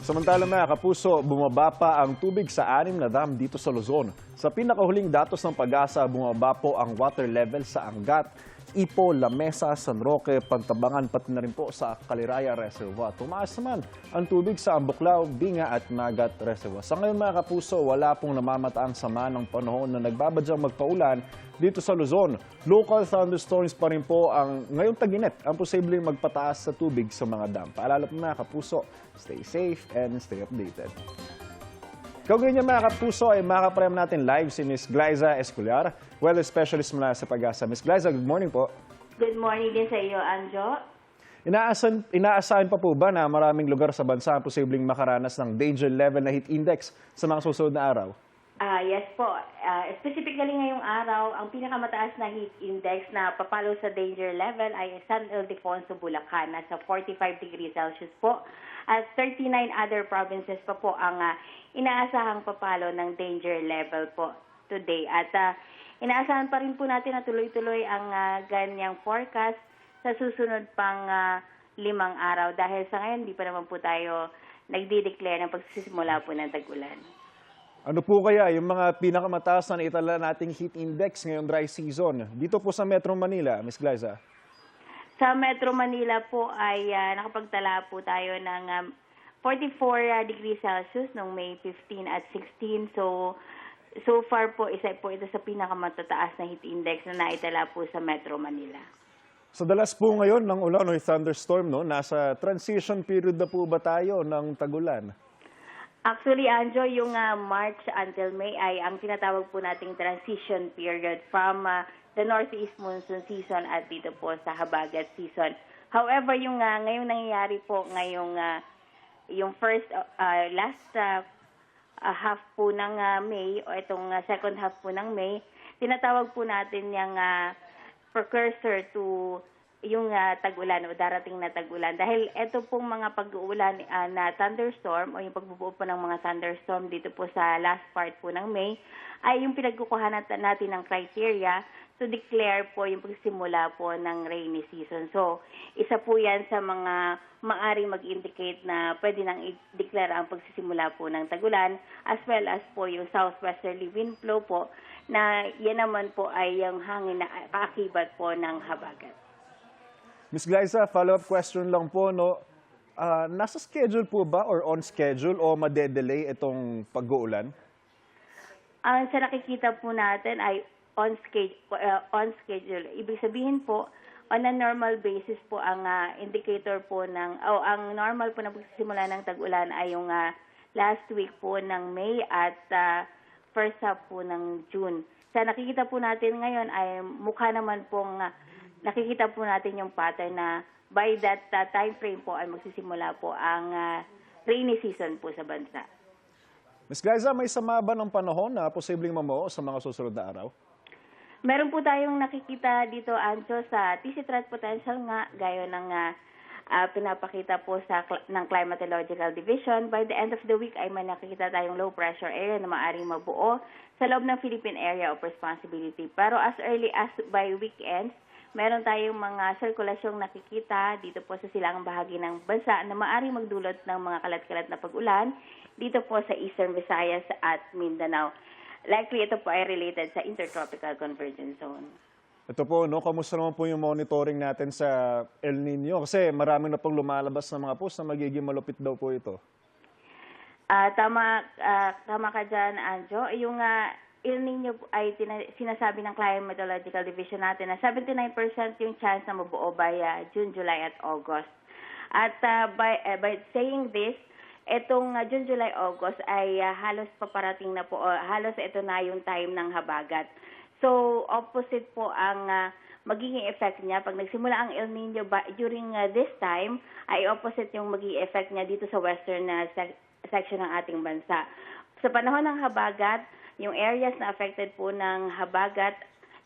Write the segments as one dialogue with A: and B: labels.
A: Samantala mga kapuso, bumaba pa ang tubig sa 6 na dam dito sa Luzon. Sa pinakahuling datos ng Pag-asa, bumaba po ang water level sa Angat, Ipo, Lamesa, San Roque, Pantabangan, pati na rin po sa Caliraya Reservoir. Tumaas naman ang tubig sa Ambuklao, Binga at Magat Reservoir. Sa ngayon mga kapuso, wala pong namamataang sama ng panahon na nagbabadyang magpaulan dito sa Luzon. Local thunderstorms pa rin po ang ngayong tag-init ang posibleng magpataas sa tubig sa mga dam. Paalala po mga kapuso, stay safe and stay updated. Kaugnay niya mga kapuso ay makaprem natin live si Ms. Glyza Esculiar, wellness specialist mula sa Pag-asa. Ms. Glyza, good morning po.
B: Good morning din sa iyo, Anjo.
A: Inaasahan pa po ba na maraming lugar sa bansa ang posibleng makaranas ng danger level na heat index sa mga susunod na araw?
B: Yes po. Specifically ngayong araw, ang pinakamataas na heat index na papalo sa danger level ay San Ildefonso, Bulacan, nasa 45 degrees Celsius po. At 39 other provinces pa po ang inaasahang papalo ng danger level po today. At inaasahan pa rin po natin na tuloy-tuloy ang ganyang forecast sa susunod pang 5 araw. Dahil sa ngayon, di pa naman po tayo nagdi-declare ng pagsisimula po ng tag-ulan.
A: Ano po kaya yung mga pinakamataas na naitala nating heat index ngayong dry season? Dito po sa Metro Manila, Ms. Glyza.
B: Sa Metro Manila po ay nakapagtala po tayo ng 44 degrees Celsius noong May 15 at 16. So far po, isa po ito sa pinakamataas na heat index na naitala po sa Metro Manila.
A: Sa dalas po ngayon ng ulan o thunderstorm, no? Nasa transition period na po ba tayo ng tag-ulan?
B: Actually, Anjo, yung March until May ay ang tinatawag po nating transition period from the Northeast Monsoon season at dito po sa Habagat season. However, yung ngayong nangyayari po ngayong yung last half po ng May o itong second half po ng May, tinatawag po natin yung precursor to yung tag-ulan o darating na tag-ulan. Dahil ito pong mga pag-uulan na thunderstorm o yung pagbubuo po ng mga thunderstorm dito po sa last part po ng May ay yung pinagkukuhanan natin ng criteria to declare po yung pagsimula po ng rainy season. So, isa po yan sa mga maaring mag-indicate na pwede nang i-declare ang pagsisimula po ng tag-ulan as well as po yung southwesterly wind flow po na yan naman po ay yung hangin na kaakibat po ng habagat.
A: Ms. Glyza, follow-up question lang po, no? Nasa schedule po ba or on schedule o madedelay itong pag-uulan?
B: Ang sa nakikita po natin ay on schedule. Ibig sabihin po, on a normal basis po ang indicator po ang normal po na pagsisimula ng tag-ulan ay yung last week po ng May at first half po ng June. Sa nakikita po natin ngayon ay mukha naman pong nakikita po natin yung pattern na by that time frame po ay magsisimula po ang rainy season po sa bansa.
A: Ms. Glyza, may sama ba ng panahon na posibleng mamuo sa mga susunod na araw?
B: Meron po tayong nakikita dito, Anjo, sa TC threat potential nga, gaya ng pinapakita po ng Climatological Division. By the end of the week ay may nakikita tayong low pressure area na maaaring mabuo sa loob ng Philippine Area of Responsibility. Pero as early as by weekends, meron tayong mga sirkulasyong nakikita dito po sa silangang bahagi ng bansa na maaaring magdulot ng mga kalat-kalat na pag-ulan dito po sa Eastern Visayas at Mindanao. Likely ito po ay related sa Intertropical Convergence Zone.
A: Ito po, no, kamusta naman po yung monitoring natin sa El Nino? Kasi maraming na pong lumalabas na mga post na magiging malupit daw po ito.
B: Tama ka dyan, Anjo. Yung El Nino ay sinasabi ng Climatological Division natin na 79% yung chance na mabuo by June, July at August. At by saying this, itong June, July, August ay halos paparating na po, halos ito na yung time ng habagat. So, opposite po ang magiging effect niya. Pag nagsimula ang El Nino during this time, ay opposite yung magiging effect niya dito sa western section ng ating bansa. Sa panahon ng habagat, yung areas na affected po ng habagat,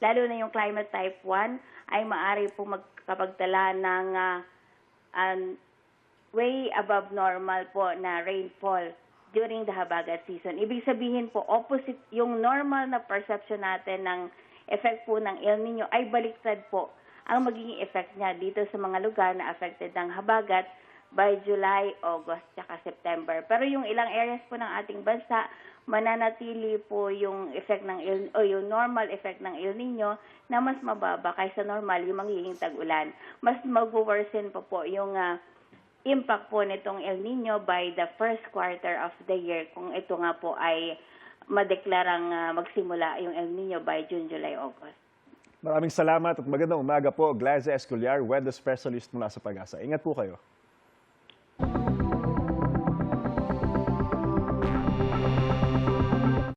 B: lalo na yung climate type 1, ay maaari po magkapagtala ng way above normal po na rainfall during the habagat season. Ibig sabihin po, opposite yung normal na perception natin ng effect po ng El Nino ay baliktad po ang magiging effect niya dito sa mga lugar na affected ng habagat by July, August, tsaka September. Pero yung ilang areas po ng ating bansa, mananatili po yung effect ng yung normal effect ng El Nino na mas mababa kaysa normal yung magiging tag-ulan. Mas mag-worsen pa po yung impact po nitong El Nino by the first quarter of the year kung ito nga po ay madeklarang magsimula yung El Nino by June, July, August.
A: Maraming salamat at magandang umaga po. Glyza Escolar, weather specialist mula sa Pag-asa. Ingat po kayo.